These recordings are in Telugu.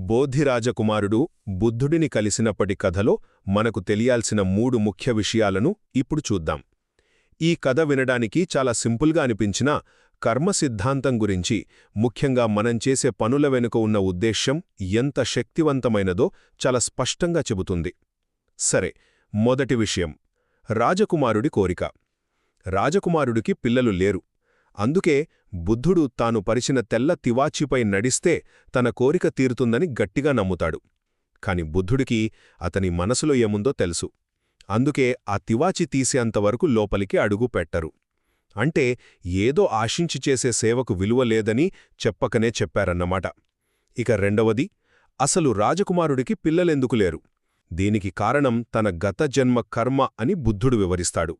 బోధిరాజకుమారుడు బుద్ధుడిని కలిసినప్పటి కథలో మనకు తెలియాల్సిన 3 ముఖ్య విషయాలను ఇప్పుడు చూద్దాం. ఈ కథ వినడానికి చాలా సింపుల్గా అనిపించినా కర్మ సిద్ధాంతం గురించి, ముఖ్యంగా మనం చేసే పనుల వెనుక ఉన్న ఉద్దేశ్యం ఎంత శక్తివంతమైనదో చాలా స్పష్టంగా చెబుతుంది. సరే, మొదటి విషయం, రాజకుమారుడి కోరిక. రాజకుమారుడికి పిల్లలు లేరు. అందుకే బుద్ధుడు తాను పరిచిన తెల్ల తివాచీపై నడిస్తే తన కోరిక తీరుతుందని గట్టిగా నమ్ముతాడు. కాని బుద్ధుడికి అతని మనసులో ఏముందో తెలుసు. అందుకే ఆ తివాచి తీసేంతవరకు లోపలికి అడుగు పెట్టరు. అంటే ఏదో ఆశించి చేసే సేవకు విలువ లేదని చెప్పకనే చెప్పారన్నమాట. ఇక రెండవది, అసలు రాజకుమారుడికి పిల్లలెందుకు లేరు? దీనికి కారణం తన గత జన్మ కర్మ అని బుద్ధుడు వివరిస్తాడు.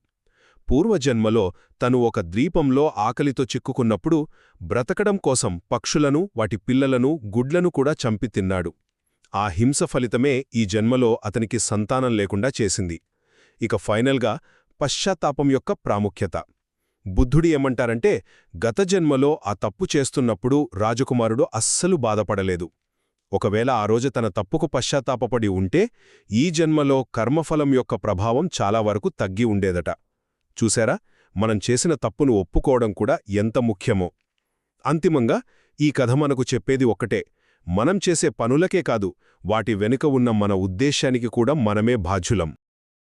పూర్వజన్మలో తను ఒక ద్వీపంలో ఆకలితో చిక్కుకున్నప్పుడు బ్రతకడం కోసం పక్షులను, వాటి పిల్లలను, గుడ్లను కూడా చంపి తిన్నాడు. ఆ హింస ఫలితమే ఈ జన్మలో అతనికి సంతానం లేకుండా చేసింది. ఇక ఫైనల్గా పశ్చాత్తాపం యొక్క ప్రాముఖ్యత. బుద్ధుడు ఏమంటారంటే, గత జన్మలో ఆ తప్పు చేస్తున్నప్పుడు రాజకుమారుడు అస్సలు బాధపడలేదు. ఒకవేళ ఆ రోజు తన తప్పుకు పశ్చాత్తాపపడి ఉంటే ఈ జన్మలో కర్మఫలం యొక్క ప్రభావం చాలా వరకు తగ్గి ఉండేదట. చూశారా, మనం చేసిన తప్పును ఒప్పుకోవడం కూడా ఎంత ముఖ్యమో. అంతిమంగా ఈ కథ మనకు చెప్పేది ఒక్కటే, మనం చేసే పనులకే కాదు, వాటి వెనుక ఉన్న మన ఉద్దేశానికి కూడా మనమే బాధ్యులం.